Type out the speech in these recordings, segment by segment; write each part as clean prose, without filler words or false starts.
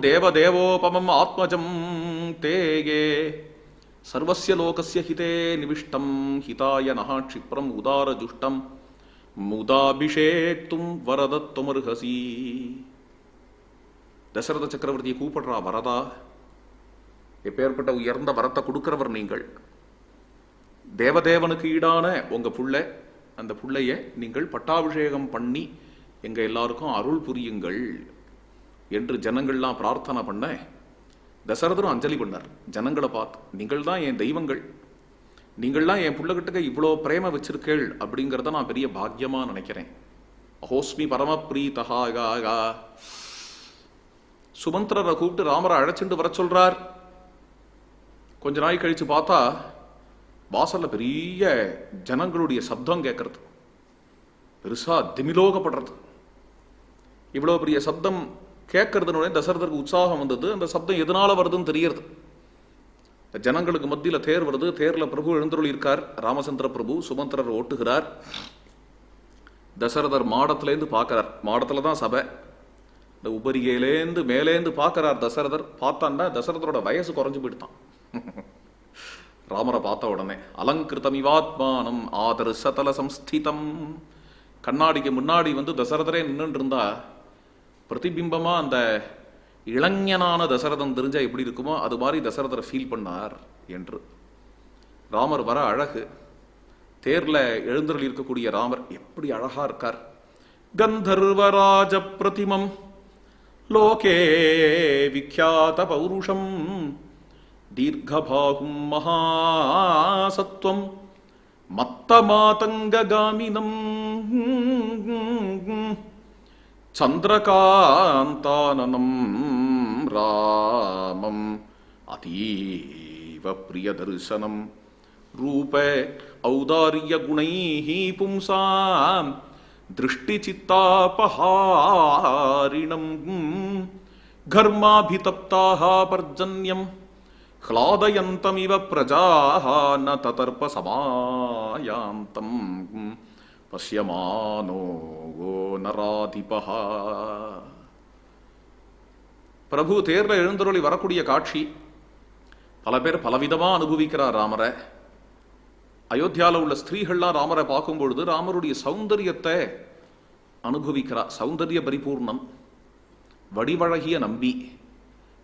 தேவதேவோபமம் ஆத்மஜம் தேயே சர்வஸ்ய லோகஸ்ய ஹிதே நிவிஷ்டம் ஹிதாய நஹ க்ஷிப்ரம் உதாரஜுஷ்டம் முதாபிஷேக்தும் வரதத்வமர்ஹசி. தசரத சக்கரவர்த்தியை கூப்பிடுறா, வரதா, எப்பேற்பட்ட உயர்ந்த வரத்தை கொடுக்கிறவர் நீங்கள். தேவதேவனுக்கு ஈடான உங்க புள்ள, அந்த புள்ளைய நீங்கள் பட்டாபிஷேகம் பண்ணி எங்க எல்லாருக்கும் அருள் புரியுங்கள் என்று ஜனங்கள்லாம் பிரார்த்தனை பண்ண, தசரதரும் அஞ்சலி பண்ணார் ஜனங்களை பார்த்து. நீங்கள் தான் என் தெய்வங்கள், நீங்கள்லாம் என் புள்ளகிட்ட இவ்வளோ பிரேம வச்சிருக்கேள் அப்படிங்கிறத நான் பெரிய பாக்கியமா நினைக்கிறேன். அஹோஸ்மி பரமப்ரீதஹா. சுமந்திரரை கூப்பிட்டு ராமரை அழைச்சிட்டு வர சொல்றார். கொஞ்ச நாள் கழிச்சு பார்த்தா வாசல்ல பெரிய ஜனங்களுடைய சப்தம் கேட்கறது, பெருசா திமிலோகப்படுறது. இவ்வளவு பெரிய சப்தம் கேட்கறதுன்னு தசரதருக்கு உற்சாகம் வந்தது. அந்த சப்தம் எதனால வருதுன்னு தெரியறது. ஜனங்களுக்கு மத்தியில் தேர் வருது, தேர்ல பிரபு எழுந்தருள் இருக்கார், ராமச்சந்திர பிரபு. சுமந்திரர் ஓட்டுகிறார். தசரதர் மாடத்திலேருந்து பார்க்கிறார். மாடத்துல தான் சபை. இந்த உபரிகையிலேருந்து மேலேந்து பார்க்கிறார் தசரதர். பார்த்தான்னா தசரதரோட வயசு குறைஞ்சு போயிட்டான். ராமரை பார்த்த உடனே அலங்கிருத்தம் இவாத்மானம் ஆதர் சதல சம்ஸ்திதம். கண்ணாடிக்கு முன்னாடி தசரதரே நின்று இருந்தா பிரதிபிம்பமா அந்த இளைஞனான தசரதன் தெரிஞ்சா எப்படி இருக்குமோ அது மாதிரி தசரதரை ஃபீல் பண்ணார் என்று. ராமர் வர அழகு, தேர்ல எழுந்தருள் இருக்கக்கூடிய ராமர் எப்படி அழகா இருக்கார். கந்தர்வராஜ பிரதிமம் லோகே விக்யாத பௌருஷம் தீர்க்கபாகும் மகாசத்வம் மத்தமாதங்ககாமினம் சந்திரகாந்தானனம் ராமம் அதீவ பிரிய தரிசனம் ரூப ஔதாரிய குணைஹ பும்சாம் திருஷ்டி சித்தாபஹாரிணம் கர்மாபிதப்தாஹ பர்ஜன்யம் ஹ்லாதயந்தமிவ பிரஜாஹ ந ததர்ப சமாயாந்தம் பஷ்யமானோ நராதிபஹ. பிரபு தேர்ல எழுந்தருளி வரக்கூடிய காட்சி பல பேர் பலவிதமா அனுபவிக்கிறார் ராமரை. அயோத்தியால உள்ள ஸ்திரீகள்லாம் ராமரை பார்க்கும் பொழுது ராமருடைய சௌந்தரியத்தை அனுபவிக்கிறார். சௌந்தரிய பரிபூர்ணம், வடிவழகிய நம்பி.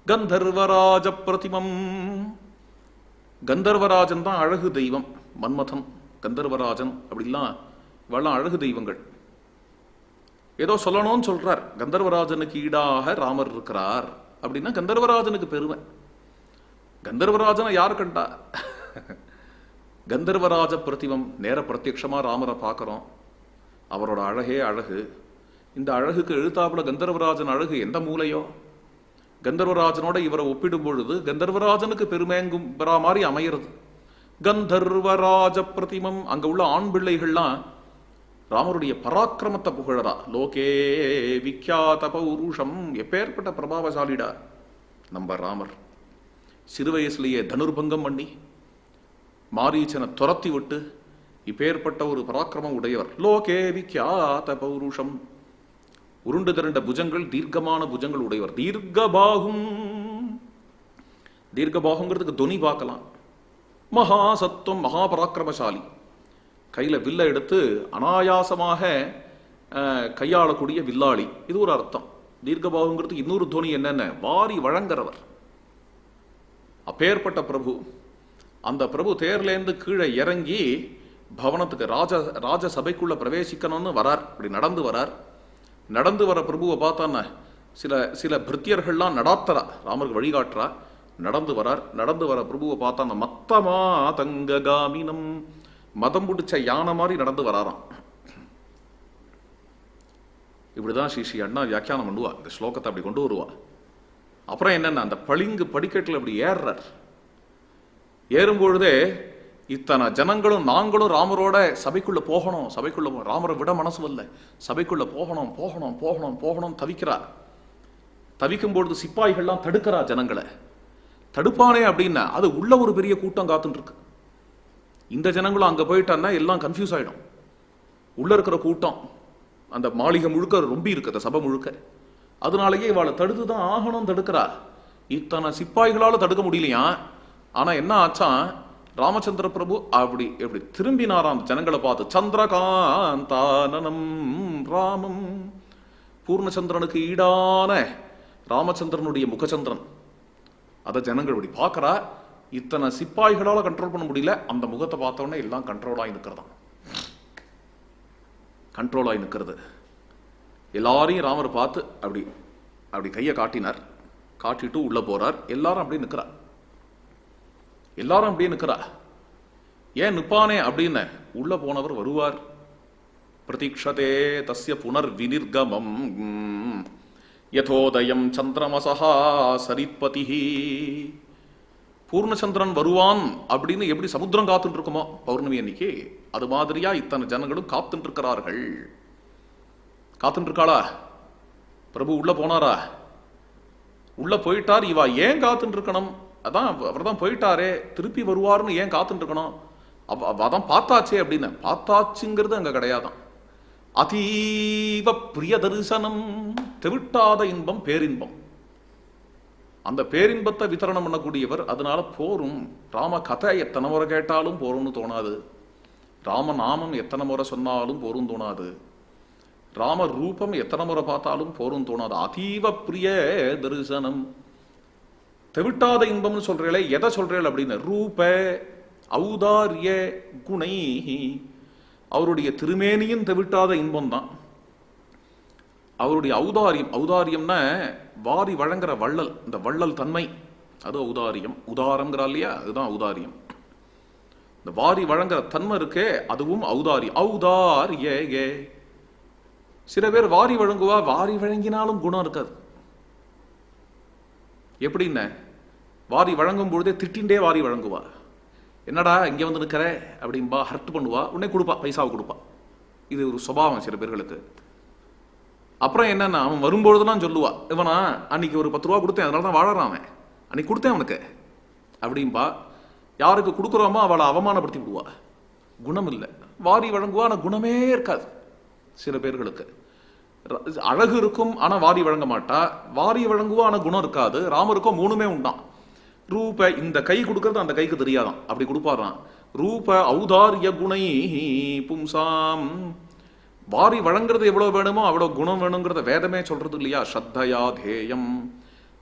கந்தர்வராஜ பிரதிமம். கந்தர்வராஜன் தான் அழகு தெய்வம். மன்மதன், கந்தர்வராஜன் அப்படிலாம் இவெல்லாம் அழகு தெய்வங்கள். ஏதோ சொல்லணும்னு சொல்றார். கந்தர்வராஜனுக்கு ஈடாக ராமர் இருக்கிறார் அப்படின்னா கந்தர்வராஜனுக்கு பெருமை. கந்தர்வராஜனை யார் கண்டா? கந்தர்வராஜ பிரதிமம். நேர பிரத்யக்ஷமா ராமரை பார்க்கிறோம். அவரோட அழகே அழகு. இந்த அழகுக்கு எழுத்தாப்புல கந்தர்வராஜன் அழகு எந்த மூலையோ. கந்தர்வராஜனோட இவரை ஒப்பிடும் பொழுது கந்தர்வராஜனுக்கு பெருமைங்கும் மாதிரி அமைகிறது. கந்தர்வராஜ பிரதிமம். அங்க உள்ள ஆண் பிள்ளைகள்லாம் ராமருடைய பராக்கிரமத்தை புகழறா. லோகே விக்யாத பௌருஷம். எப்பேற்பட்ட பிரபாவசாலிடா நம்ம ராமர். சிறு வயசுலேயே தனுர்பங்கம் பண்ணி மாரீச்சனை துரத்தி விட்டு இப்பேற்பட்ட ஒரு பராக்கிரமம் உடையவர். லோகே விக்யாத பௌருஷம். உருண்டு திரண்ட புஜங்கள், தீர்க்கமான புஜங்கள் உடையவர். தீர்க்கபாகும். தீர்க்கபாகுங்கிறதுக்கு துணி பார்க்கலாம். மகாசத்துவம், மகாபராக்கிரமசாலி. கையில வில்ல எடுத்து அனாயாசமாக கையாளக்கூடிய வில்லாளி. இது ஒரு அர்த்தம். தீர்க்கபாகுங்கிறதுக்கு இன்னொரு துணி என்னென்ன, வாரி வழங்குறவர். அப்பேற்பட்ட பிரபு. அந்த பிரபு தேர்லேருந்து கீழே இறங்கி பவனத்துக்கு ராஜ சபைக்குள்ள பிரவேசிக்கணும்னு வரார். இப்படி நடந்து வரார். நடந்து வர பிரபுவை பார்த்தான சில பிருத்தியர்கள்லாம் நடாத்தரா, ராமருக்கு வழிகாட்டுறா. நடந்து வரார். நடந்து வர பிரபுவை பார்த்தான மத்தமா தங்ககாமினம். மதம் பிடிச்ச யானை மாதிரி நடந்து வராராம். இப்படிதான் ஸ்ரீ அண்ணா வியாக்கியானம் பண்ணுவா. இந்த ஸ்லோகத்தை அப்படி கொண்டு வருவா. அப்புறம் என்னன்னா, அந்த பளிங்கு படிக்கட்டில் அப்படி ஏறுறார். ஏறும்பொழுதே இத்தனை ஜனங்களும் நாங்களும் ராமரோட சபைக்குள்ள போகணும், சபைக்குள்ள ராமரை விட மனசு வரல. சபைக்குள்ள போகணும் போகணும் போகணும் போகணும் தவிக்கிறார். தவிக்கும் பொழுது சிப்பாய்கள்லாம் தடுக்கிறா ஜனங்களை. தடுப்பானே அப்படின்னா அது உள்ள ஒரு பெரிய கூட்டம் காத்துட்டு இருக்கு. இந்த ஜனங்களும் அங்க போயிட்டான்னா எல்லாம் கன்ஃபியூஸ் ஆயிடும். உள்ள இருக்கிற கூட்டம் அந்த மாளிகை முழுக்க ரொம்ப இருக்கு, அந்த சபை முழுக்க. அதனாலேயே இவாளை தடுத்துதான் ஆகணும் தடுக்கிறா. இத்தனை சிப்பாய்களால தடுக்க முடியலையா. ஆனா என்ன ஆச்சான், ராமச்சந்திர பிரபு அப்படி எப்படி திரும்பினாராம் அந்த ஜனங்களை பார்த்து. சந்திரகாந்தானனம் ராமம், பூர்ணச்சந்திரனுக்கு ஈடான ராமச்சந்திரனுடைய முகச்சந்திரன். அதை ஜனங்கள் இப்படி பார்க்கறா. இத்தனை சிப்பாய்களால கண்ட்ரோல் பண்ண முடியல. அந்த முகத்தை பார்த்தோன்னே எல்லாம் கண்ட்ரோலாகி நிற்கிறதாம். கண்ட்ரோலாகி நிற்கிறது. எல்லாரையும் ராமர் பார்த்து அப்படி அப்படி கையை காட்டினார். காட்டிட்டு உள்ள போறார். எல்லாரும் அப்படியே நிற்கிறா. எல்லாரும் அப்படியே நிற்கிறா. ஏன் நிற்பானே அப்படின்னு உள்ள போனவர் வருவார். பிரதீக்ஷதே தஸ்ய புனர் வினிர்கமம் யதோதயம் சந்திரமசஹா சரித்பதி. பூர்ணச்சந்திரன் வருவான் அப்படின்னு எப்படி சமுத்திரம் காத்துட்டு இருக்குமோ பௌர்ணமி அன்னைக்கு, அது மாதிரியா இத்தனை ஜனங்களும் காத்துட்டு இருக்கிறார்கள். காத்துட்டு இருக்காளா? பிரபு உள்ள போனாரா? உள்ள போயிட்டார். இவா ஏன் காத்துட்டு இருக்கணும்? அதான் அவர் தான் போயிட்டாரே, திருப்பி வருவார்னு ஏன் காத்துட்டு இருக்கணும்? அதான் பார்த்தாச்சே அப்படின்னு. பார்த்தாச்சுங்கிறது அங்க கிடையாதான். அதீவ பிரிய தரிசனம், தெவிட்டாத இன்பம் பேரின்பம். அந்த பேரின்பத்தை வித்தரணம் பண்ணக்கூடியவர். அதனால போரும். ராம கதை எத்தனை முறை கேட்டாலும் போரும்னு தோணாது. ராம நாமம் எத்தனை முறை சொன்னாலும் போரும் தோணாது. ராம ரூபம் எத்தனை முறை பார்த்தாலும் போரும் தோணாது. அதீவ பிரிய தரிசனம், தெவிட்டாத இன்பம்னு சொல்றேளே, எதை சொல்றேள் அப்படின்னு. ரூப ஔதாரிய குணை, அவருடைய திருமேனியும் தெவிட்டாத இன்பம் தான். அவருடைய ஔதாரியம், ஔதாரியம்னா வாரி வழங்குற வள்ளல், இந்த வள்ளல் தன்மை, அது ஔதாரியம். உதாரம்ங்கிறா இல்லையா, அதுதான் ஔதாரியம். இந்த வாரி வழங்குற தன்மை இருக்கே, அதுவும் ஔதாரியம். ஔதாரிய. சில பேர் வாரி வழங்குவா, வாரி வழங்கினாலும் குணம் இருக்காது. எப்படின்னு, வாரி வழங்கும் பொழுதே திட்டின்டே வாரி வழங்குவா. என்னடா இங்க வந்து நிற்கிற அப்படின்பா, ஹர்ட் பண்ணுவா, உடனே கொடுப்பா, பைசாவை கொடுப்பா. இது ஒரு சுபாவம் சில பேர்களுக்கு. அப்புறம் என்னன்னா, அவன் வரும்பொழுதுலாம் சொல்லுவா, இவனா அன்னைக்கு ஒரு 10 ரூபா கொடுத்தேன், அதனால தான் வாழறான் அவன், அன்னைக்கு கொடுத்தேன் அவனுக்கு அப்படின்பா. யாருக்கு கொடுக்குறோமோ அவளை அவமானப்படுத்தி விடுவா. குணம் இல்லை. வாரி வழங்குவா, ஆனால் குணமே இருக்காது சில பேர்களுக்கு. அழகு இருக்கும் ஆனா வாரி வழங்க மாட்டா. வாரி வழங்குவா ஆனா குணம் இருக்காது. ராமருக்கும் 3மே உண்டான். ரூப, இந்த கை கொடுக்கறது அந்த கைக்கு தெரியாதான், அப்படி கொடுப்பாராம். ரூப ஔதாரிய குணை பும்சாம், வாரி வழங்குறது எவ்வளவு வேணுமோ அவ்வளவு குணம் வேணுங்கிறத வேதமே சொல்றது இல்லையா. ஸ்ரத்தையா தேயம்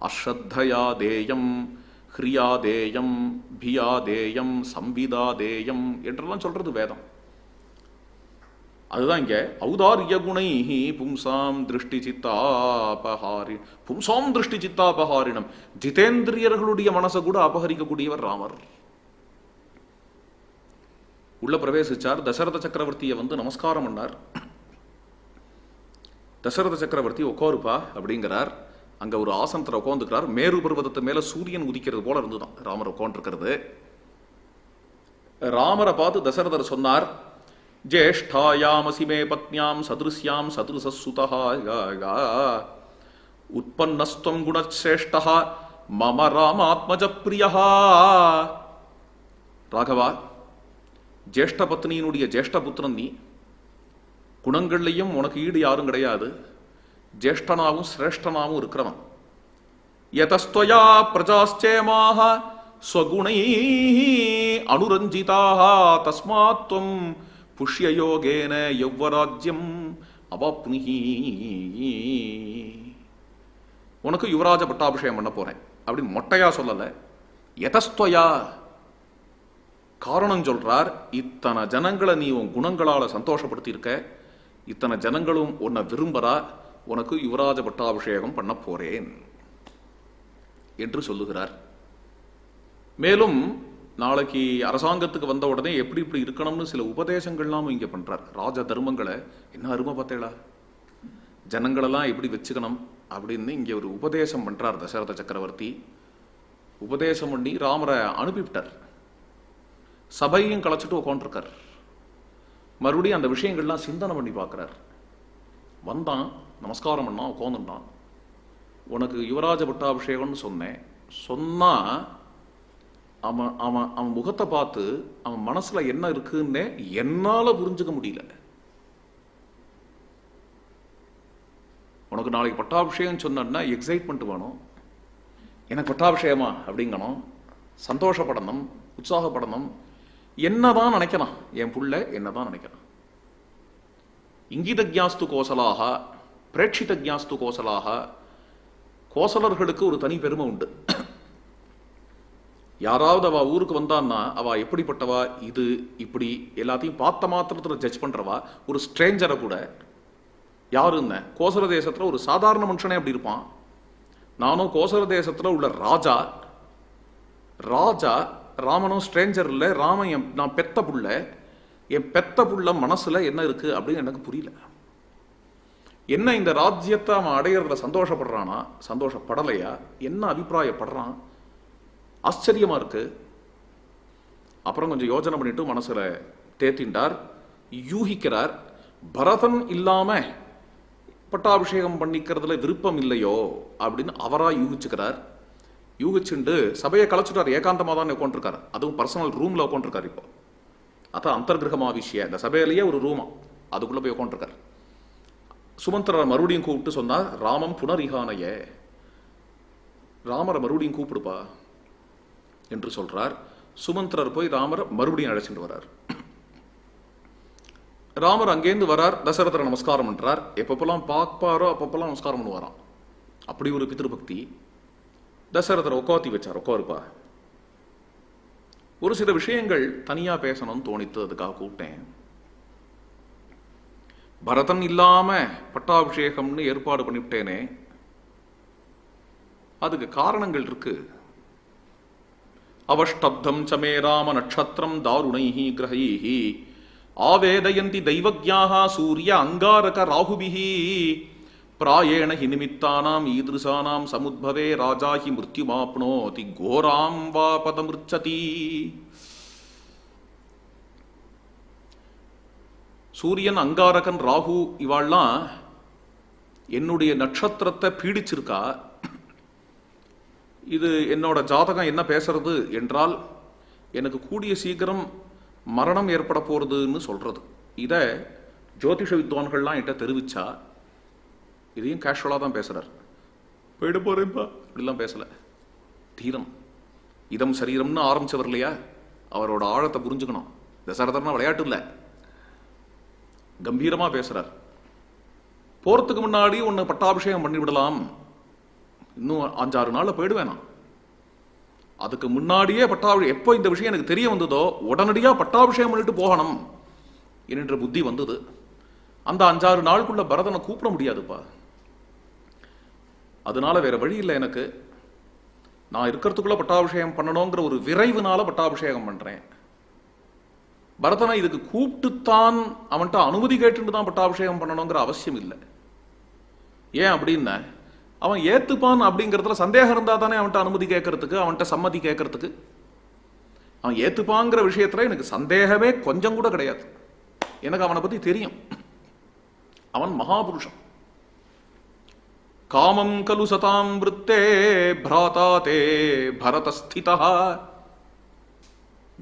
அஸ்ரத்தையா தேயம் ஹ்ரியா தேயம் பியா தேயம் சம்விதா தேயம் என்றெல்லாம் சொல்றது வேதம். அதுதான் இங்க ஔதாரிய குணை பும்சாம் திருஷ்டி சித்தாபஹாரி, பும்சாம் திருஷ்டி சித்தாபஹாரினம், ஜிதேந்திரியர்களுடைய மனசை கூட அபகரிக்கக்கூடியவர் ராமர். உள்ள பிரவேசிச்சார். தசரத சக்கரவர்த்தியை வந்து நமஸ்காரம் பண்ணார். தசரத சக்கரவர்த்தி உட்காருப்பா அப்படிங்கிறார். அங்க ஒரு ஆசனத்தில் உட்காந்துக்கிறார். மேரு பர்வதத்து மேல சூரியன் உதிக்கிறது போல இருந்துதான் ராமர் உட்காந்துருக்கிறது. ராமரை பார்த்து தசரதர் சொன்னார், ஜேஷ்டாயாமசி மே பத்னியாம் சதுருஸ்யாம் சதுருசசுதா உற்பன்னஸ்துவம் குணஸ்ரேஷ்டா மம ராமாத்மஜ பிரியஹா. ராகவா, ஜேஷ்ட பத்னியினுடைய ஜேஷ்ட புத்திரன் நீ. குணங்கள்லையும் உனக்கு ஈடு யாரும் கிடையாது. ஜேஷ்டனாவும் சிரேஷ்டனாவும் இருக்கிறவன். யதஸ்த்வயா பிரஜாஸ்சேமாக ஸ்வகுணை அனுரஞ்சிதாக தஸ்மாத்வம் புஷ்யயோகேன யௌவராஜ்யம் அவாப்னுஹி. உனக்கு யுவராஜ பட்டாபிஷேகம் பண்ண போறேன் அப்படின்னு மொட்டையா சொல்லல. யதஸ்த்வயா காரணம் சொல்றார். இத்தனை ஜனங்களை நீ உன் குணங்களால சந்தோஷப்படுத்தி இருக்க. இத்தனை ஜனங்களும் உன்னை விரும்புறா. உனக்கு யுவராஜ பட்டாபிஷேகம் பண்ண போறேன் என்று சொல்லுகிறார். மேலும் நாளைக்கு அரசாங்கத்துக்கு வந்த உடனே எப்படி இப்படி இருக்கணும்னு சில உபதேசங்கள்லாம் இங்க பண்றார். ராஜ தர்மங்களை என்ன அருமை பார்த்தேளா, ஜனங்களெல்லாம் எப்படி வச்சுக்கணும் அப்படின்னு இங்க ஒரு உபதேசம் பண்றார் தசரத சக்கரவர்த்தி. உபதேசம் பண்ணி ராமரை அனுப்பிவிட்டார். சபையும் கலைச்சிட்டு உட்காந்துருக்கார். மறுபடியும் அந்த விஷயங்கள்லாம் சிந்தனை பண்ணி பார்க்கிறார். வந்தான், நமஸ்காரம் பண்ணான், உட்காந்துட்டான். உனக்கு யுவராஜ பட்டாபிஷேகம்னு சொன்னேன். சொன்னா அவன் அவன் அவன் முகத்தை பார்த்து அவன் மனசுல என்ன இருக்குன்னு என்னால புரிஞ்சுக்க முடியல. உனக்கு நாளைக்கு பட்டாபிஷேகம் சொன்னா எக்ஸைட்மெண்ட் வேணும். எனக்கு பட்டாபிஷேகமா அப்படிங்கணும், சந்தோஷப்படணும், உற்சாகப்படணும். என்னதான் நினைக்கலாம் என் புள்ள, என்னதான் நினைக்கலாம். இங்கிதஜ்ஞாஸ்து கோசலாக பிரேட்சிதஜ்ஞாஸ்து கோசலாக. கோசலர்களுக்கு ஒரு தனி பெருமை உண்டு. யாராவது அவ ஊருக்கு வந்தான்னா அவ எப்படிப்பட்டவா, இது இப்படி எல்லாத்தையும் பார்த்த மாத்திரத்தில் ஜட்ஜ் பண்றவா. ஒரு ஸ்ட்ரேஞ்சரை கூட யாருன்னு கோசல தேசத்துல ஒரு சாதாரண மனுஷனே அப்படி இருப்பான். நானும் கோசல தேசத்துல உள்ள ராஜா. ராமனும் ஸ்ட்ரேஞ்சர் இல்லை. ராமன் நான் பெத்த புள்ள. என் பெத்த புள்ள மனசுல என்ன இருக்கு அப்படின்னு எனக்கு புரியல. என்ன இந்த ராஜ்யத்தை அவன் அடையிறதுல சந்தோஷப்படுறானா, சந்தோஷப்படலையா, என்ன அபிப்பிராயப்படுறான், ஆச்சரியமா இருக்கு. அப்புறம் கொஞ்சம் யோசனை பண்ணிட்டு மனசுல தேத்தின்றார், யூகிக்கிறார். பரதன் இல்லாம பட்டாபிஷேகம் பண்ணிக்கிறதுல விருப்பம் இல்லையோ அப்படின்னு அவரா யூகிச்சுக்கிறார். யூகிச்சுண்டு சபையை கலைச்சுட்டார். ஏகாந்தமாக தான் உட்காந்துருக்காரு. அதுவும் பர்சனல் ரூம்ல உட்காந்துருக்காரு. இப்போ அதான் அந்தர்கிரகமா விஷயம். இந்த சபையிலேயே ஒரு ரூமா, அதுக்குள்ள போய் உட்காந்துருக்காரு. சுமந்திரரை மறுபடியும் கூப்பிட்டு சொன்னார், ராமம் புனரிகானைய, ராமரை மறுபடியும் கூப்பிடுப்பா என்று சொல்றார். சுமந்திரர் போய் ராமரை மறுபடியும் அழைச்சிட்டு வர்றார். ராமர் அங்கேருந்து வரார். தசரதரை நமஸ்காரம் பண்றார். எப்பப்பெல்லாம் பார்ப்பாரோ அப்பப்பெல்லாம் நமஸ்காரம் பண்ணுவாராம். அப்படி ஒரு பிதிருபக்தி. தசரதரை உட்காத்தி வச்சார். உட்காருப்பா, ஒரு சில விஷயங்கள் தனியா பேசணும்னு தோணித்து, அதுக்காக கூப்பிட்டேன். பரதன் இல்லாம பட்டாபிஷேகம்னு ஏற்பாடு பண்ணிவிட்டேனே, அதுக்கு காரணங்கள் இருக்கு. அவஷ்டப்தம் சமே ராம நட்சத்திரம் தாருணைஹி கிரகைஹி ஆவேதயந்தி தெய்வஜ்ஞாஹ சூரிய அங்காரக ராகுபிஹி பிராயேண ஹி நிமித்தானாம் ஈதிருசானாம் சமுத்பவே ராஜா ஹி மிருத்யுமாப்னோதி கோராம் வா பதமிருச்சதி. சூரியன், அங்காரகன், ராகு இவாள்லாம் என்னுடைய நட்சத்திரத்தை பீடிச்சிருக்கா. இது என்னோட ஜாதகம் என்ன பேசுறது என்றால், எனக்கு கூடிய சீக்கிரம் மரணம் ஏற்பட போறதுன்னு சொல்றது. இத ஜோதிஷ வித்வான்கள்லாம் என்கிட்ட தெரிவிச்சா, இதையும் கேஷுவலா தான் பேசுறார். போயிட போறேன்ப்பா அப்படிலாம் பேசல. தீரம் இதம் சரீரம்னு ஆரம்பிச்சவர் இல்லையா, அவரோட ஆழத்தை புரிஞ்சுக்கணும். தசரதர்னா விளையாட்டு இல்லை, கம்பீரமா பேசுறார். போறதுக்கு முன்னாடி ஒன்னு பட்டாபிஷேகம் பண்ணி விடலாம், இன்னும் 5-6 நாள்ல போயிடுவேன் நான். அதுக்கு முன்னாடியே பட்டாபிஷேகம், எப்போ இந்த விஷயம் எனக்கு தெரிய வந்ததோ உடனடியா பட்டாபிஷேகம் பண்ணிட்டு போகணும் என்கின்ற புத்தி வந்தது. அந்த 5-6 நாளுக்குள்ள பரதனை கூப்பிட முடியாதுப்பா. அதனால வேற வழி இல்லை எனக்கு. நான் இருக்கிறதுக்குள்ள பட்டாபிஷேகம் பண்ணணுங்கிற ஒரு விரைவுனால பட்டாபிஷேகம் பண்றேன். பரதனை இதுக்கு கூப்பிட்டுத்தான் அவன்கிட்ட அனுமதி கேட்டு தான் பட்டாபிஷேகம் பண்ணணுங்கிற அவசியம் இல்லை. ஏன் அப்படின்னா, அவன் ஏத்துப்பான் அப்படிங்கிறதுல சந்தேகம் இருந்தா தானே அவன்கிட்ட அனுமதி கேட்கறதுக்கு, அவன்கிட்ட சம்மதி கேட்கறதுக்கு. அவன் ஏத்துப்பாங்கிற விஷயத்துல எனக்கு சந்தேகமே கொஞ்சம் கூட கிடையாது. எனக்கு அவனை பத்தி தெரியும். அவன் மகாபுருஷன். காமம் கலு சதாம் விருத்தே பிராதா தே பரதஸ்திதா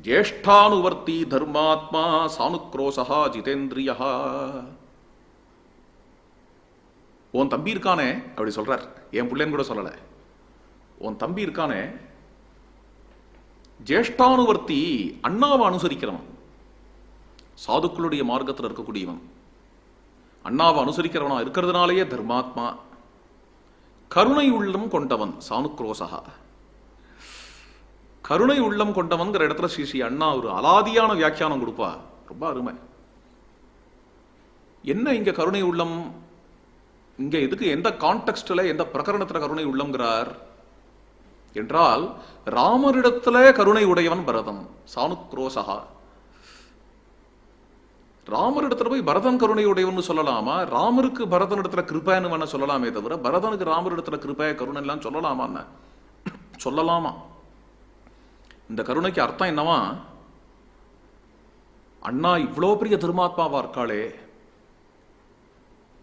ஜேஷ்டானுவர்த்தி தர்மாத்மா சானுக்ரோசா ஜிதேந்திரியா. உன் தம்பி இருக்கானே அப்படி சொல்றார். என் பிள்ளைன்னு கூட சொல்லல. உன் தம்பி இருக்கானே ஜேஷ்டானுவர்த்தி, அண்ணாவை அனுசரிக்கிறவன், சாதுக்களுடைய மார்க்கத்தில் இருக்கக்கூடியவன், அண்ணாவை அனுசரிக்கிறவனா இருக்கிறதுனாலேயே தர்மாத்மா, கருணை உள்ளம் கொண்டவன், சானுக்ரோசா. கருணை உள்ளம் கொண்டவன்கிற இடத்துல ஸ்ரீ அண்ணா ஒரு அலாதியான வியாக்கியானம் கொடுப்பா. ரொம்ப அருமை. என்ன இங்க கருணை உள்ளம், இங்க எதுக்கு, எந்த கான்டெக்ஸ்ட்ல, எந்த பிரகரணத்துல கருணை உள்ளம்ங்கிறார் என்றால், ராமரிடத்துல கருணை உடையவன் பரதன், சானுக்ரோசா. ராமரிடத்துல போய் பரதன் கருணை உடையவன் சொல்லலாமா? ராமருக்கு பரதன் இடத்துல கிருபைன்னு வேணா சொல்லலாமே தவிர, பரதனுக்கு ராமரிடத்துல கிருபை கருணை எல்லாம் சொல்லலாமா? சொல்லலாமா? இந்த கருணைக்கு அர்த்தம் என்னவா, அண்ணா இவ்வளோ பெரிய தர்மாத்மாவா இருக்காளே,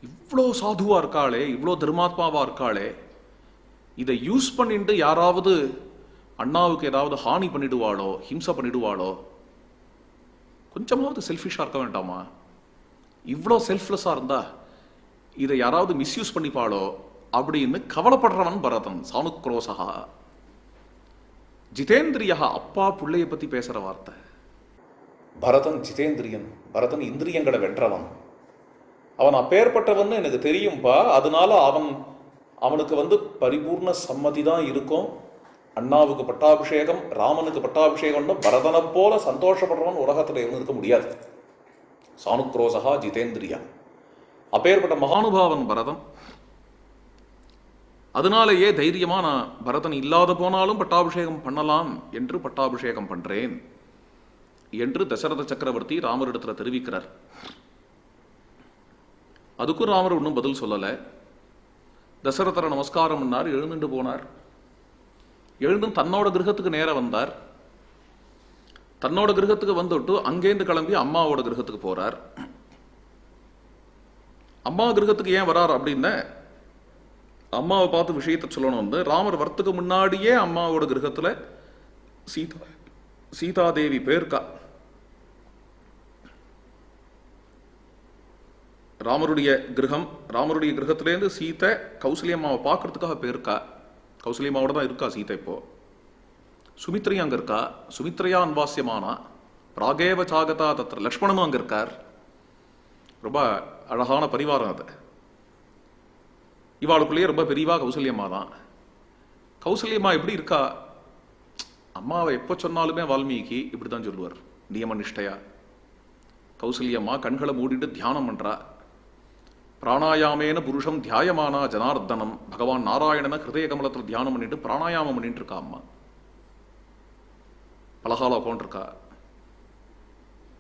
இவ்வளோ சாதுவா இருக்காளே, இவ்வளோ தர்மாத்மாவா இருக்காளே, இதை யூஸ் பண்ணிட்டு யாராவது அண்ணாவுக்கு ஏதாவது ஹானி பண்ணிடுவாளோ, ஹிம்சை பண்ணிடுவாளோ, கொஞ்சமாவது செல்ஃபிஷா இருக்க வேண்டாமா? இவ்வளோ செல்ஃப்லெஸ்ஸா இருந்தா இதை யாராவது மிஸ்யூஸ் பண்ணிப்பாளோ அப்படின்னு கவலைப்படுறவன் பரதன். சானுக்ரோசகா ஜிதேந்திரியா. அப்பா பிள்ளைய பத்தி பேசுற வார்த்தை. பரதன் ஜிதேந்திரியன், பரதன் இந்திரியங்களை வென்றவன். அவன் அப்பேற்பட்டவன் எனக்கு தெரியும்பா. அதனால அவனுக்கு பரிபூர்ண சம்மதி தான் இருக்கும். அண்ணாவுக்கு பட்டாபிஷேகம், ராமனுக்கு பட்டாபிஷேகம்னு பரதனை போல சந்தோஷப்படுறவன் உலகத்தில் இருக்க முடியாது. சானுக்ரோசகா ஜிதேந்திரியா. அப்பேற்பட்ட மகானுபாவன் பரதன். அதனாலேயே தைரியமா நான் பரதன் இல்லாத போனாலும் பட்டாபிஷேகம் பண்ணலாம் என்று பட்டாபிஷேகம் பண்றேன் என்று தசரத சக்கரவர்த்தி ராமரிடத்துல தெரிவிக்கிறார். அதுக்கும் ராமர் ஒன்றும் பதில் சொல்லல. தசரதரை நமஸ்காரம் பண்ணார், எழுந்துட்டு போனார். எழுந்து தன்னோட கிரகத்துக்கு நேர வந்தார். தன்னோட கிரகத்துக்கு வந்துட்டு அங்கேருந்து கிளம்பி அம்மாவோட கிரகத்துக்கு போறார். அம்மா கிரகத்துக்கு ஏன் வரார் அப்படின்னு அம்மாவை பார்த்து விஷயத்தை சொல்லணும். ராமர் வரத்துக்கு முன்னாடியே அம்மாவோட கிரகத்துல சீதாதேவி பேர்க்கா. ராமருடைய கிரகத்திலேருந்து சீதை கௌசல்யம்மாவை பார்க்கறதுக்காக பேருக்கா. கௌசல்யம்மாவோட தான் இருக்கா சீதை. இப்போ சுமித்ரையும் அங்க இருக்கா. சுமித்ரையா அன்வாசியமானா ராகேவ சாகதா தத்திர. லக்ஷ்மணனும் அங்க இருக்கார். ரொம்ப அழகான பரிவாரம் அது. இவாளுக்குள்ளேயே ரொம்ப பெரியவா கௌசல்யம்மா தான். கௌசல்யம்மா எப்படி இருக்கா? அம்மாவை எப்போ சொன்னாலுமே வால்மீகி இப்படிதான் சொல்லுவார், நியம நிஷ்டையா. கௌசல்யம்மா கண்களை மூடிட்டு தியானம் பண்றா. பிராணாயாமேன புருஷம் தியாயமானா ஜனார்தனம். பகவான் நாராயணன ஹிருதய கமலத்தில் தியானம் பண்ணிட்டு பிராணாயாமம் பண்ணிட்டு இருக்கா அம்மா. பலகாலம் உட்காந்துருக்கா.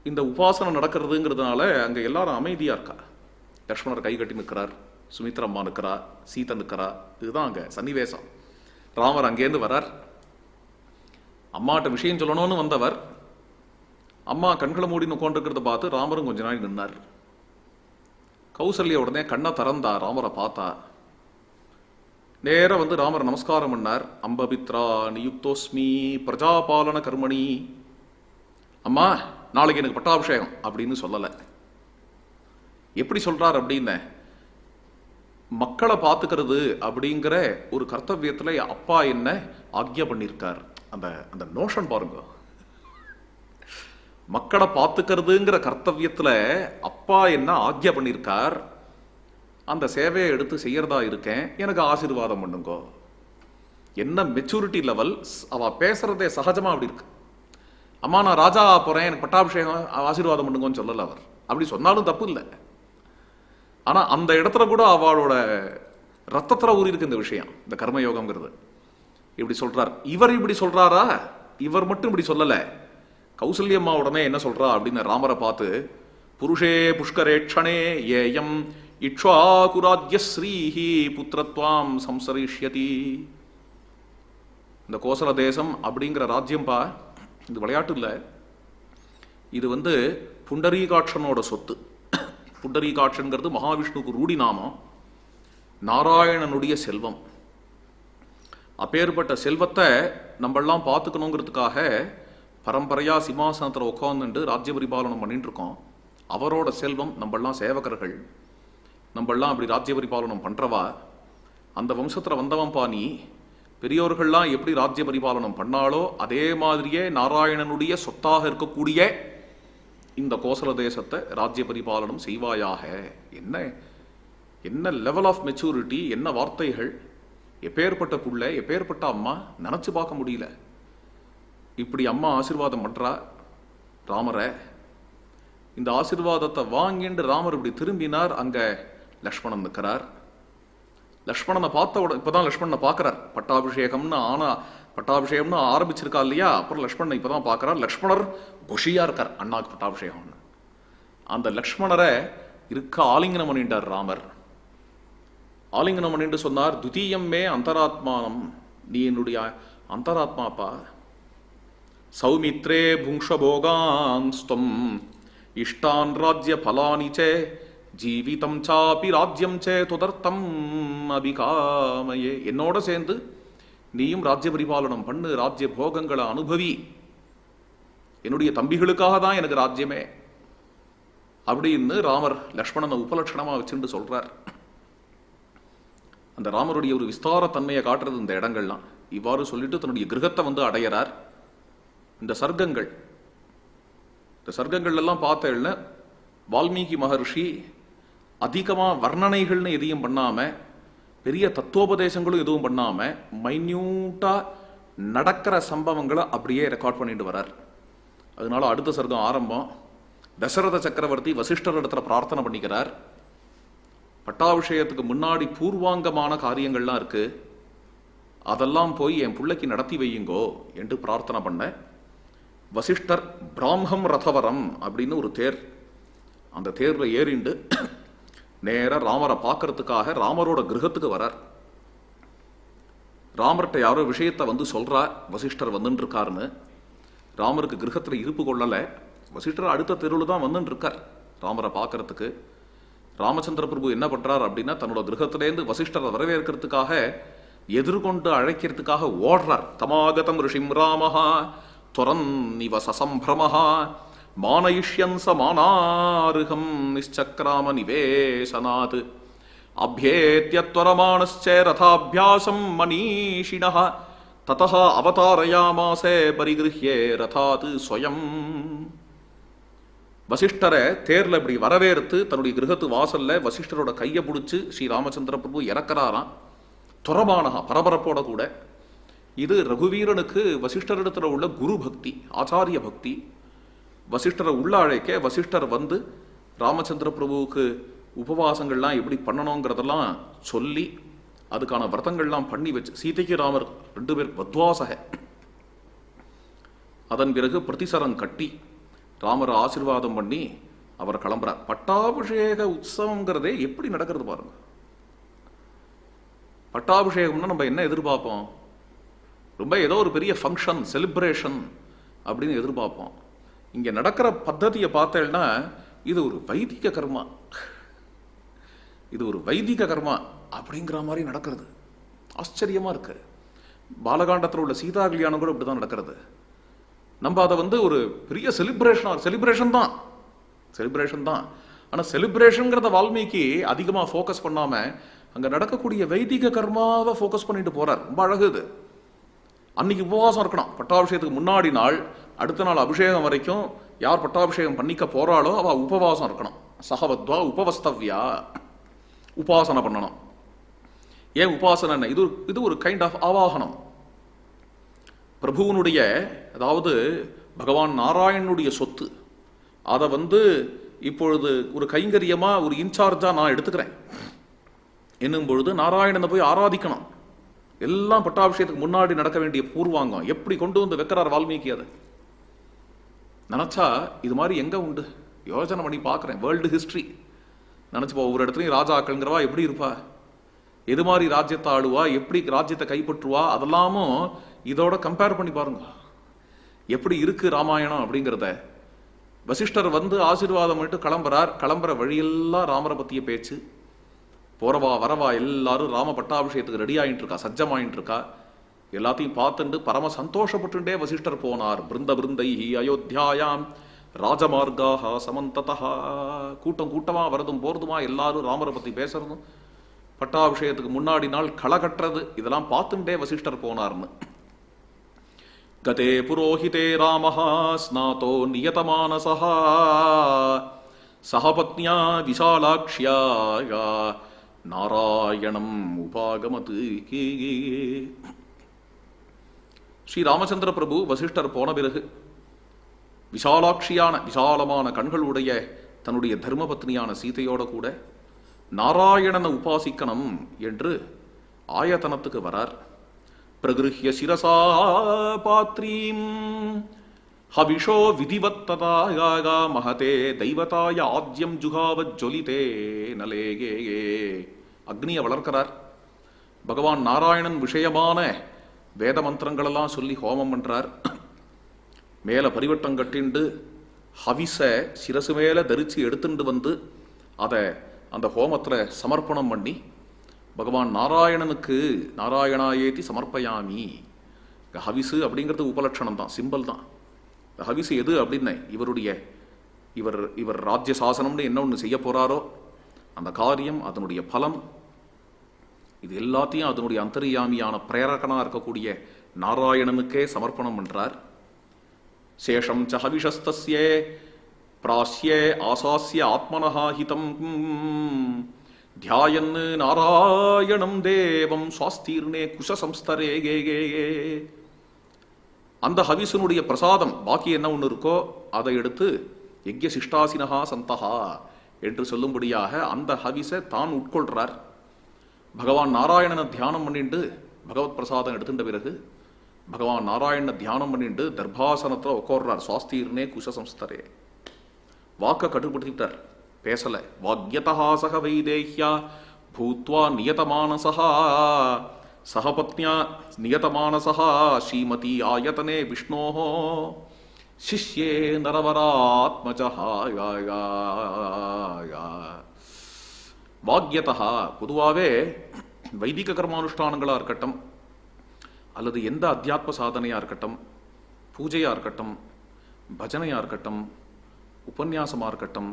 இந்த உபாசனம் நடக்கிறதுங்கிறதுனால அங்க எல்லாரும் அமைதியா இருக்கா. லக்ஷ்மணர் கை கட்டி நிற்கிறார், சுமித்ரம்மா நிற்கிறா, சீதை நிற்கிறா. இதுதான் அங்க சன்னிவேசம். ராமர் அங்கேருந்து வரார். அம்மாட்ட விஷயம் சொல்லணும்னு வந்தவர் அம்மா கண்களை மூடி உட்காந்துருக்கிறத பார்த்து ராமரும் கொஞ்ச நாள் நின்னார். கௌசல்யா உடனே கண்ணை திறந்தா, ராமரை பார்த்தா. நேர ராமர் நமஸ்காரம் பண்ணார். அம்பபித்ரா நியுக்தோஸ்மி பிரஜாபாலன கர்மணி. அம்மா நாளைக்கு எனக்கு பட்டாபிஷேகம் அப்படின்னு சொல்லலை. எப்படி சொல்றார் அப்படின்னு, மக்களை பார்த்துக்கிறது அப்படிங்கிற ஒரு கர்த்தவியத்துல அப்பா என்ன ஆக்ஞா பண்ணியிருக்கார். அந்த நோஷன் பாருங்க. மக்களை பார்த்துக்கிறதுங்கிற கர்த்தவியத்துல அப்பா என்ன ஆக்ஞா பண்ணியிருக்கார். அந்த சேவையை எடுத்து செய்யறதா இருக்கேன், எனக்கு ஆசீர்வாதம் பண்ணுங்கோ. என்ன மெச்சூரிட்டி லெவல். அவ பேசுறதே சகஜமா அப்படி இருக்கு. அம்மா நான் ராஜா போறேன், எனக்கு பட்டாபிஷேகம் ஆசீர்வாதம் பண்ணுங்கன்னு சொல்லல அவர். அப்படி சொன்னாலும் தப்பு இல்லை. ஆனா அந்த இடத்துல கூட அவளோட ரத்தத்துல ஊறி இருக்கு இந்த விஷயம், இந்த கர்மயோகம்ங்கிறது. இப்படி சொல்றார். இவர் இப்படி சொல்றாரா? இவர் மட்டும் இப்படி சொல்லல. கௌசல்யம்மா உடனே என்ன சொல்றா அப்படின்னு ராமரை பார்த்து, புருஷே புஷ்கரேட்சணே ஏயம் இக்ஷ்வாகுராத்ய ஸ்ரீஹி புத்திரத்வாம் சம்சரிஷ்யதி. இந்த கோசல தேசம் அப்படிங்கிற ராஜ்யம்பா, இது விளையாட்டு இல்லை. இது புண்டரீகாட்சனோட சொத்து. புண்டரீகாட்சன்கிறது மகாவிஷ்ணுக்கு ரூடி நாமம், நாராயணனுடைய செல்வம். அப்பேற்பட்ட செல்வத்தை நம்மெல்லாம் பார்த்துக்கணுங்கிறதுக்காக பரம்பரையா சிம்மாசனத்தில் உட்காந்துட்டு ராஜ்ய பரிபாலனம் பண்ணிட்டு இருக்கோம். அவரோட செல்வம். நம்மெல்லாம் சேவகர்கள், நம்மெல்லாம் அப்படி ராஜ்ய பரிபாலனம் பண்றவா. அந்த வம்சத்துல வந்தவன் பாணி. பெரியோர்கள்லாம் எப்படி ராஜ்ய பரிபாலனம் பண்ணாலோ அதே மாதிரியே நாராயணனுடைய சொத்தாக இருக்கக்கூடிய இந்த கோசல தேசத்தை ராஜ்ய பரிபாலனம் செய்வாயாக. என்ன என்ன லெவல் ஆஃப் மெச்சூரிட்டி, என்ன வார்த்தைகள். எப்பேற்பட்ட புள்ள, எப்பேற்பட்ட அம்மா, நினைச்சு பார்க்க முடியல. இப்படி அம்மா ஆசீர்வாதம் பண்றா ராமரை. இந்த ஆசீர்வாதத்தை வாங்கிட்டு ராமர் இப்படி திரும்பினார். அங்க லக்ஷ்மணன் நிற்கிறார். லக்ஷ்மணனை பார்த்த உடனே இப்பதான் லக்ஷ்மணனை பார்க்கிறார். பட்டாபிஷேகம்னு ஆரம்பிச்சிருக்கா இல்லையா, அப்புறம் லக்ஷ்மணனை இப்பதான் பார்க்கிறார். லக்ஷ்மணர் குஷியா இருக்கார், அண்ணாக்கு பட்டாபிஷேகம்னு. அந்த லக்ஷ்மணரை இருக்க ஆலிங்கனம் பண்ணிட்டார் ராமர். ஆலிங்கனம் பண்ணிட்டு சொன்னார், துதியம் மே அந்தராத்மானம். நீ என்னுடைய அந்தராத்மாப்பா. சௌமித்ரே புங்ஷபோகான்ஸ்தம் இஷ்டான் ராஜ்ய பலானிச்சே ஜீவிதம் சாபி ராஜ்யம் சே துதர்த்தம் அபிகாமயே. என்னோட சேர்ந்து நீயும் ராஜ்ய பரிபாலனம் பண்ணு, ராஜ்ய போகங்களை அனுபவி. என்னுடைய தம்பிகளுக்காக தான் எனக்கு ராஜ்யமே அப்படின்னு ராமர் லக்ஷ்மணனை உபலட்சணமா வச்சுட்டு சொல்றார். அந்த ராமருடைய ஒரு விஸ்தார தன்மையை காட்டுறது இந்த இடங்கள்லாம். இவ்வாறு சொல்லிட்டு தன்னுடைய கிரகத்தை அடையறார். இந்த சர்க்கங்கள் எல்லாம் பார்த்தேன்னா வால்மீகி மகர்ஷி அதிகமா வர்ணனைகள்னு எதையும் பண்ணாம, பெரிய தத்துவோபதேசங்களும் எதுவும் பண்ணாம, மைன்யூட்டா நடக்கிற சம்பவங்களை அப்படியே ரெக்கார்ட் பண்ணிட்டு வர்றார். அதனால அடுத்த சர்க்கம் ஆரம்பம். தசரத சக்கரவர்த்தி வசிஷ்டர் இடத்துல பிரார்த்தனை பண்ணிக்கிறார். பட்டாபிஷேகத்துக்கு முன்னாடி பூர்வாங்கமான காரியங்கள்லாம் இருக்கு, அதெல்லாம் போய் என் பிள்ளைக்கு நடத்தி வையுங்கோ என்று பிரார்த்தனை பண்ண வசிஷ்டர் பிராமம் ரதவரம் அப்படின்னு ஒரு தேர், அந்த தேர்ல ஏறிண்டு நேர ராமரை பார்க்கறதுக்காக ராமரோட கிரகத்துக்கு வரார். ராமர்கிட்ட யாரோ விஷயத்தை சொல்றா, வசிஷ்டர் வந்துட்டு இருக்காருன்னு. ராமருக்கு கிரகத்துல இருப்பு கொள்ளல. வசிஷ்டர் அடுத்த தெருவில் தான் வந்துட்டு இருக்கார் ராமரை பார்க்கறதுக்கு. ராமச்சந்திர பிரபு என்ன பண்றார் அப்படின்னா, தன்னோட கிரகத்திலேருந்து வசிஷ்டரை வரவேற்கிறதுக்காக எதிர்கொண்டு அழைக்கிறதுக்காக ஓடுறார். தமாகதம் ரிஷிம் ராமஹா துவரன்னிவ சசம்பிரமஹா மானயிஷ்யன்ச மானாருகம் நிச்சக்ராம நிவேசனாத் அப்யேத்யத்வரமானஸ்ச ரதாபியாசம் மனீஷிணஹ ததஹ அவதாரயாமாசே பரிகிருஹ்யே ரதாத் ஸ்வயம். வசிஷ்டரை தேர்ல இப்படி வரவேற்று தன்னுடைய கிரகத்து வாசல்ல வசிஷ்டரோட கையை பிடிச்சு ஸ்ரீ ராமச்சந்திர பிரபு இறக்கிறாராம். துரமானகா, பரபரப்போட கூட. இது ரகுவீரனுக்கு வசிஷ்டரிடத்துல உள்ள குரு பக்தி, ஆச்சாரிய பக்தி. வசிஷ்டரை உள்ள அழைக்க வசிஷ்டர் ராமச்சந்திர பிரபுவுக்கு உபவாசங்கள்லாம் எப்படி பண்ணணுங்கிறதெல்லாம் சொல்லி அதுக்கான விரதங்கள்லாம் பண்ணி வச்சு, சீதைக்கு ராமர் 2 பேர் வத்வாசக. அதன் பிறகு பிரதிசரம் கட்டி ராமரை ஆசீர்வாதம் பண்ணி அவர் கிளம்புறார். பட்டாபிஷேக உற்சவங்கிறதே எப்படி நடக்கிறது பாருங்க. பட்டாபிஷேகம்னா நம்ம என்ன எதிர்பார்ப்போம்? ரொம்ப ஏதோ ஒரு பெரிய ஃபங்க்ஷன், செலிப்ரேஷன் அப்படின்னு எதிர்பார்ப்போம். இங்க நடக்கிற பத்ததியை பார்த்தேன்னா இது ஒரு வைதிக கர்மா, இது ஒரு வைதிக கர்மா அப்படிங்கிற மாதிரி நடக்கிறது. ஆச்சரியமா இருக்கு. பாலகாண்டத்தில் உள்ள சீதா கல்யாணம் கூட இப்படிதான் நடக்கிறது. நம்ம அதை ஒரு பெரிய செலிப்ரேஷன் தான். ஆனா செலிப்ரேஷன்ங்கிறத வால்மீகி அதிகமா ஃபோக்கஸ் பண்ணாம அங்க நடக்கக்கூடிய வைதிக கர்மாவை ஃபோக்கஸ் பண்ணிட்டு போறார். ரொம்ப அழகு இது. அன்னைக்கு உபவாசம் இருக்கணும். பட்டாபிஷேகத்துக்கு முன்னாடி நாள், அடுத்த நாள் அபிஷேகம் வரைக்கும் யார் பட்டாபிஷேகம் பண்ணிக்க போறாளோ அவ உபவாசம் இருக்கணும். சகவத்வா உபவஸ்தவ்யா, உபாசனை பண்ணணும். ஏன் உபாசனை? இது ஒரு கைண்ட் ஆஃப் ஆவாகனம். பிரபுவனுடைய, அதாவது பகவான் நாராயணனுடைய சொத்து, அதை இப்பொழுது ஒரு கைங்கரியமா ஒரு இன்சார்ஜா நான் எடுத்துக்கிறேன் என்னும் பொழுது நாராயணனை போய் ஆராதிக்கணும். எல்லாம் பட்டாபிஷேகத்துக்கு முன்னாடி நடக்க வேண்டிய பூர்வாங்கம். எப்படி கொண்டு வைக்கிறார் வால்மீகி அதை நினைச்சா இது மாதிரி எங்க உண்டு? யோசனை பண்ணி பார்க்கிறேன். வேர்ல்டு ஹிஸ்டரி நினைச்சுப்பா. ஒவ்வொரு இடத்துலையும் ராஜாக்கள்ங்கிறவா எப்படி இருப்பா, எது மாதிரி ராஜ்யத்தை ஆடுவா, எப்படி ராஜ்யத்தை கைப்பற்றுவா, அதெல்லாமும் இதோட கம்பேர் பண்ணி பாருங்க எப்படி இருக்கு ராமாயணம் அப்படிங்கிறத. வசிஷ்டர் ஆசீர்வாதம் பண்ணிட்டு கிளம்புற வழியெல்லாம் ராமரை பத்திய பேச்சு. போறவா வரவா எல்லாரும் ராம பட்டாபிஷேகத்துக்கு ரெடி ஆயிட்டு இருக்கா, சஜ்ஜமாயிட்டு இருக்கா. எல்லாத்தையும் பார்த்துட்டு பரம சந்தோஷப்பட்டுட்டே வசிஷ்டர் போனார். பிருந்த பிருந்தைஹி அயோத்தியாயாம் ராஜமார்காஹ சமந்ததா. கூட்டமா வரதும் போறதுமா எல்லாரும் ராமரை பத்தி பேசுறதும், பட்டாபிஷேகத்துக்கு முன்னாடி நாள் களை கட்டுறது, இதெல்லாம் பார்த்துட்டே வசிஷ்டர் போனார்னு. கதே புரோஹிதே ராமஹா ஸ்நாதோ நியதமானசஹ சஹபத்ன்யா விசாலாக்ஷ்யா நாராயணம் உபாகமது. ஸ்ரீ ராமச்சந்திர பிரபு வசிஷ்டர் போன பிறகு விசாலமான கண்களுடைய தன்னுடைய தர்மபத்னியான சீதையோட கூட நாராயணனை உபாசிக்கணும் என்று ஆயத்தனத்துக்கு வரார். பிரகிருஹ்ய சிரசா பாத்ரீம் ஹவிஷோ விதிவத்ததாயா மகதே தெய்வதாய ஆத்யம் ஜுகாவஜ்ஜொலிதே நலேகே. அக்னியை வளர்க்கிறார். பகவான் நாராயணன் விஷயமான வேத மந்திரங்களெல்லாம் சொல்லி ஹோமம் பண்றார். மேல பரிவட்டம் கட்டிண்டு ஹவிச சிரசு மேல தரிச்சு எடுத்துட்டு அதை அந்த ஹோமத்துல சமர்ப்பணம் பண்ணி பகவான் நாராயணனுக்கு நாராயணாயேதி சமர்ப்பயாமி. ஹவிசு அப்படிங்கிறது உபலட்சணம் தான், சிம்பல் தான். ஹவிசு எது அப்படின்னு இவர் ராஜ்ய சாசனம்னு என்ன ஒன்று செய்ய போறாரோ அந்த காரியம், அதனுடைய பலம், இது எல்லாத்தையும் அதனுடைய அந்தர்யாமியான பிரேரகனா இருக்கக்கூடிய நாராயணனுக்கே சமர்ப்பணம் பண்றார். சேஷம் ச ஹவிஷஸ்தஸ்யே பிராஸ்யே ஆசாஸ்ய ஆத்மனஹா ஹிதம் தியாயன் நாராயணம் தேவம் சுவாஸ்தீர்ணே குஷசம்ஸ்தரே கே கே. அந்த ஹவிசனுடைய பிரசாதம் பாக்கி என்ன ஒன்று இருக்கோ அதை எடுத்து யக்ய சிஷ்டாசினஹா சந்தஹா என்று சொல்லும்படியாக அந்த ஹவிசை தான் உட்கொள்றார். பகவான் நாராயணனை தியானம் பண்ணிட்டு பகவத் பிரசாதம் எடுத்துட்ட பிறகு பகவான் நாராயணனை தியானம் பண்ணிட்டு தர்பாசனத்தில் உட்கார்றார். சுவாஸ்தீர்ணே குஷசம்ஸ்தரே. வாக்க கட்டுப்படுத்திட்டார், பேசல. வாக்யதா சக வைதேஹ்யா பூத்வா நியதமானசா சகபத்னியா நியதமானசா ஸ்ரீமதி ஆயதனே விஷ்ணோஹோ சிஷ்யே நரவராத்மஜா. வாக்யதா பொதுவாகவே வைதிக கர்மானுஷ்டானங்களாக இருக்கட்டும் அல்லது எந்த அத்தியாத்ம சாதனையாக இருக்கட்டும், பூஜையாக இருக்கட்டும், பஜனையாக இருக்கட்டும், உபன்யாசமாக இருக்கட்டும்,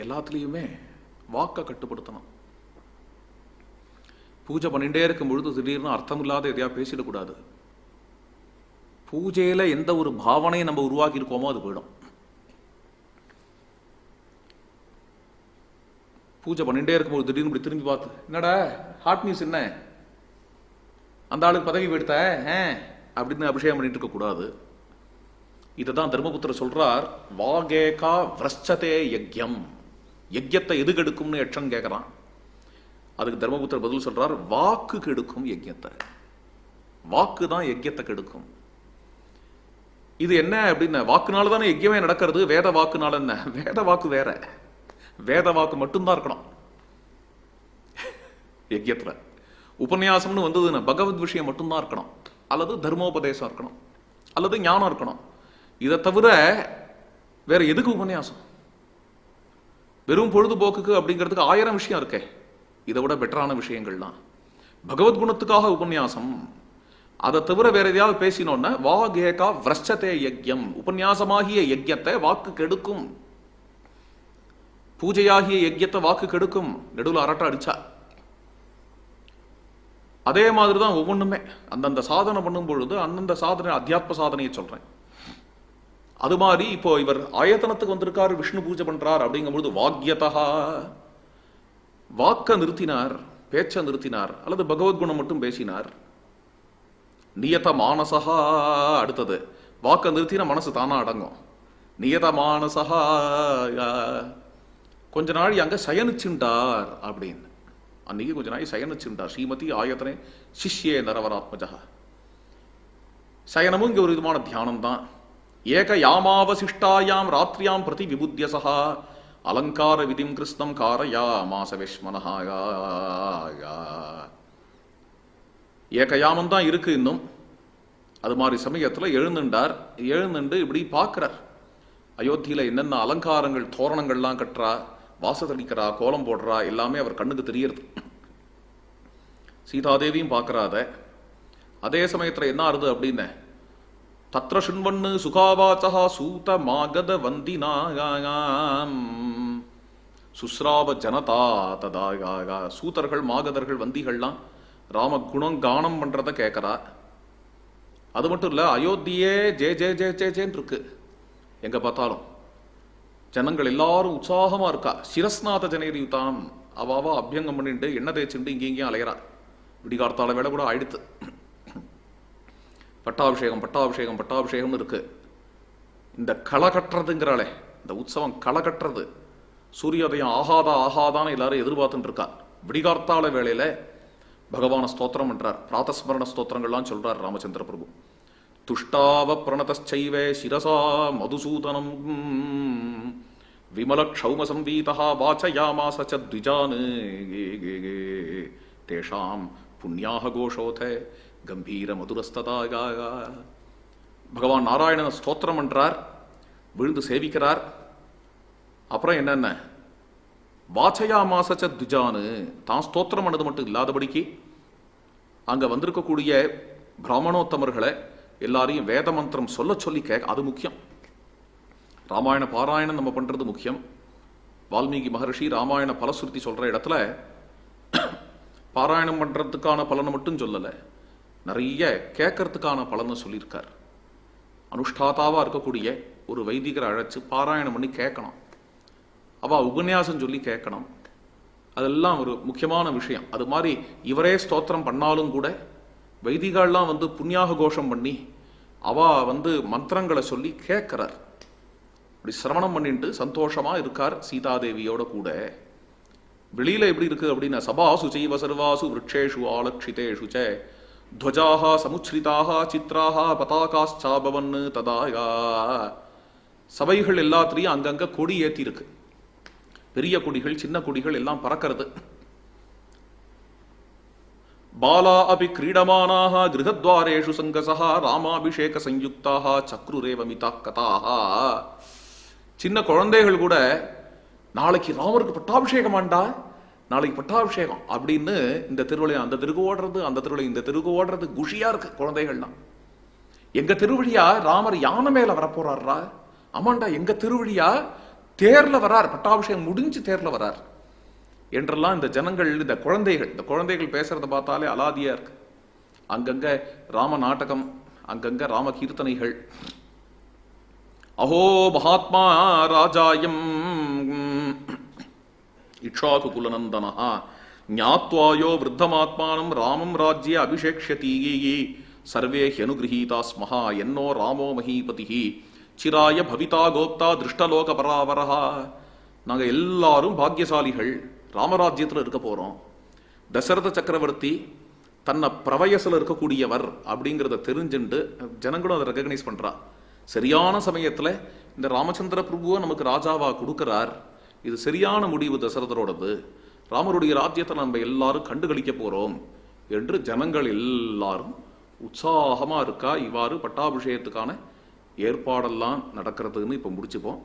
எல்லாத்துலேயுமே வாக்கை கட்டுப்படுத்தணும். பூஜை பண்ணிகிட்டே இருக்கும் பொழுது திடீர்னு அர்த்தமில்லாத எதையா பேசிடக்கூடாது. பூஜையில் எந்த ஒரு பாவனையை நம்ம உருவாக்கி இருக்கோமோ அது போயிடும். பூஜை பண்ணிகிட்டே இருக்கும்போது திடீர்னு இப்படி திரும்பி பார்த்து, என்னடா ஹாட் நியூஸ், என்ன அந்த ஆளுக்கு பதவி எடுத்த அப்படின்னு அபிஷேகம் பண்ணிட்டு இருக்கக்கூடாது. இதை தான் தர்மபுத்திரர் சொல்றார். வாகேகா விரச்சதே யஜ்யம். யஜ்யத்தை எது கெடுக்கும்னு யட்சன் கேட்கறான். அதுக்கு தர்மபுத்திரர் பதில் சொல்றார், வாக்கு கெடுக்கும் யஜ்யத்தை. வாக்கு தான் யஜ்யத்தை கெடுக்கும். இது என்ன அப்படின்னா, வாக்குனால தானே யஜ்யமே நடக்கிறது. வேத வாக்குனால என்ன? வேத வாக்கு வேற. வேத வாக்கு மட்டும்தான் இருக்கணும் யஜ்யத்துல. உபன்யாசம்னு வந்ததுன்னா பகவத் விஷயம் மட்டும்தான் இருக்கணும், அல்லது தர்மோபதேசம் இருக்கணும், அல்லது ஞானம் இருக்கணும். இதை தவிர வேற எதுக்கு உபன்யாசம்? வெறும் பொழுதுபோக்குக்கு அப்படிங்கிறதுக்கு 1000 விஷயம் இருக்கே. இதை விட பெட்டரான விஷயங்கள்லாம். பகவத்குணத்துக்காக உபன்யாசம். அதை தவிர வேற எதையாவது பேசினோன்னா வாகேகா விரச்சதே யஜ்யம். உபன்யாசமாகிய யஜ்யத்தை வாக்கு கெடுக்கும். பூஜையாகிய யஜ்யத்தை வாக்கு கெடுக்கும். நடுவில் அரட்டை அடிச்சா. அதே மாதிரிதான் ஒவ்வொன்றுமே. அந்தந்த சாதனை பண்ணும் பொழுது அந்தந்த சாதனை, அத்தியாத்ம சாதனையை சொல்றேன். அது மாதிரி இப்போ இவர் ஆயத்தனத்துக்கு வந்திருக்காரு, விஷ்ணு பூஜை பண்றார் அப்படிங்கும்பொழுது வாக்யதா, வாக்க நிறுத்தினார், பேச்ச நிறுத்தினார், அல்லது பகவத்குணம் மட்டும் பேசினார். நியத மானசா, அடுத்தது வாக்க நிறுத்தின மனசு தானா அடங்கும். நியத மானசா, கொஞ்ச நாள் அங்க சயனிச்சுண்டார் அப்படின்னு. அன்னைக்கு கொஞ்ச நாள் சயனிச்சுண்டார். ஸ்ரீமதி ஆயத்தனே சிஷ்யே நரவராத்மஜா. சயனமும் இங்க ஒரு விதமான தியானம் தான். ஏக யாமாவசிஷ்டாயாம் ராத்ரியாம் பிரதி விபுத்தியசா அலங்கார விதிம் கிருஷ்ணம் காரயாமாச விஷ்மனஹா. ஏகயாமம் தான் இருக்கு இன்னும். அது மாதிரி சமயத்தில் எழுந்துண்டார். எழுந்துண்டு இப்படி பார்க்கிறார். அயோத்தியில என்னென்ன அலங்காரங்கள், தோரணங்கள்லாம் கட்டுறா, வாசத்தளிக்கிறா, கோலம் போடுறா, எல்லாமே அவர் கண்ணுக்கு தெரியறது. சீதாதேவியும் பார்க்கறாத. அதே சமயத்தில் என்ன ஆறுது அப்படின்னு, தத்ர சுண்வண்ணு சுகாவாச்சா சூத மாகத வந்தினாம் சுஸ்ராவ ஜனதா ததா. சூதர்கள், மாகதர்கள், வந்திகள்லாம் ராம குணம் கானம் பண்றத கேட்கறா. அது மட்டும் இல்ல, அயோத்தியே ஜே ஜே ஜே ஜே ஜேன்னு இருக்கு. எங்க பார்த்தாலும் ஜனங்கள் எல்லாரும் உற்சாகமா இருக்கா. சிரஸ்நாத ஜனேரியுதான். அவாவா அபியங்கம் பண்ணிட்டு எண்ணெய் தேய்ச்சிட்டு இங்கேயும் அலையறா. விடிகார்த்தால வேலை கூட ஆயிடுத்து. பட்டாபிஷேகம் பட்டாபிஷேகம் பட்டாபிஷேகம்னு இருக்கு. இந்த களை கட்டுறதுங்கிறாளே, இந்த உற்சவம் களை கட்டுறது, சூரியோதயம் ஆகாதா ஆகாதான்னு எல்லாரும் எதிர்பார்த்துட்டு இருக்கா. விடிகார்த்தால வேளையில பகவான ஸ்தோத்திரம் பண்றார். பிராத்தஸ்மரண ஸ்தோத்திரங்கள்லாம் சொல்றார் ராமச்சந்திர பிரபு. துஷ்டாவ பிரணதச்சைவே சிரசா மதுசூதனம் விமல க்ஷௌம சம்பீதா வாச்சயாமாச ச த்விஜான் தேஷாம் புண்ணியாக கோஷோத கம்பீர மதுரஸ்ததா. பகவான் நாராயணன் ஸ்தோத்திரம் பண்றார், விழுந்து சேவிக்கிறார். அப்புறம் என்னென்ன வாச்சயாமாச ச த்விஜான், தான் ஸ்தோத்திரம் பண்ணது மட்டும் இல்லாதபடிக்கு அங்க வந்திருக்கக்கூடிய பிராமணோத்தமர்களை எல்லாரையும் வேத மந்திரம் சொல்ல சொல்லி கேட்க. அது முக்கியம். ராமாயண பாராயணம் நம்ம பண்றது முக்கியம். வால்மீகி மகர்ஷி ராமாயண பலஸ்ருதி சொல்ற இடத்துல பாராயணம் பண்றதுக்கான பலனை மட்டும் சொல்லலை, நிறைய கேட்கறதுக்கான பலனை சொல்லியிருக்கார். அனுஷ்டாதாவா இருக்கக்கூடிய ஒரு வைதிகரை அழைச்சு பாராயணம் பண்ணி கேட்கணும், அவ உபன்யாசம் சொல்லி கேட்கணும். அதெல்லாம் ஒரு முக்கியமான விஷயம். அது மாதிரி இவரே ஸ்தோத்திரம் பண்ணாலும் கூட வைதிகள்லாம் புண்ணியாக கோஷம் பண்ணி அவ மந்திரங்களை சொல்லி கேட்கிறார். அப்படி சிரவணம் பண்ணிட்டு சந்தோஷமா இருக்கார் சீதாதேவியோட கூட. வெளியில எப்படி இருக்கு அப்படின்னா, சபாசு செய்வ சர்வாசு விருட்சேஷு ஆலக்ஷிதேஷு ச துவஜாக சமுச்ரிதாக சித்ராக பதாகாச்சாபவன் ததாயா. சபைகள் எல்லாத்திலையும் அங்கங்க கொடி ஏத்தி இருக்கு. பெரிய கொடிகள் சின்ன கொடிகள் எல்லாம் பறக்கிறது. பாலா அபி கிரீடமானாக கிருஹத்வாரேஷு சங்கசஹ ராமாபிஷேக சயுக்தாக சக்ருரேவமிதா கதாக. சின்ன குழந்தைகள் கூட நாளைக்கு ராமருக்கு பட்டாபிஷேகம் ஆண்டா, நாளைக்கு பட்டாபிஷேகம் அப்படின்னு இந்த திருவிழா அந்த தெருக்கு ஓடுறது, அந்த திருவிழா இந்த தெருக்கு ஓடுறது, குஷியா இருக்கு குழந்தைகள்லாம். எங்க திருவழியா ராமர் யானை மேல வரப்போறாரா, ஆமாண்டா எங்க திருவழியா தேர்ல வரார், பட்டாபிஷேகம் முடிஞ்சு தேர்ல வரார் என்றெல்லாம் இந்த ஜனங்கள், இந்த குழந்தைகள் பேசுறத பார்த்தாலே அலாதியா இருக்கு. அங்கங்க ராம நாடகம், அங்கங்க ராம கீர்த்தனைகள். அஹோ மகாத்மா ராஜாயம் இக்ஷாகு குலநந்தனஹா ஞாத்வாயோ விருத்தமாத்மானம் ராமம் ராஜ்ய அபிஷேக்ஷதி சர்வே ஹியனுகிரஹீதா ஸ்மஹா என்னோ ராமோ மஹீபதிஹி சிராய பவிதா கோப்தா திருஷ்டலோக பராவரஹா. நாங்க எல்லாரும் பாக்கியசாலிகள், ராமராஜ்யத்தில் இருக்க போறோம். தசரத சக்கரவர்த்தி தன்னை பிரவயசில் இருக்கக்கூடியவர் அப்படிங்கிறத தெரிஞ்சுண்டு ஜனங்களும் அதை ரெகக்னைஸ் பண்றா. சரியான சமயத்துல இந்த ராமச்சந்திர பிரபுவை நமக்கு ராஜாவா கொடுக்கிறார். இது சரியான முடிவு தசரதரோடது. ராமருடைய ராஜ்யத்தை நம்ம எல்லாரும் கண்டுகளிக்க போறோம் என்று ஜனங்கள் எல்லாரும் உற்சாகமா இருக்கா. இவ்வாறு பட்டாபிஷேகத்துக்கான ஏற்பாடெல்லாம் நடக்கிறதுன்னு இப்ப முடிச்சுப்போம்.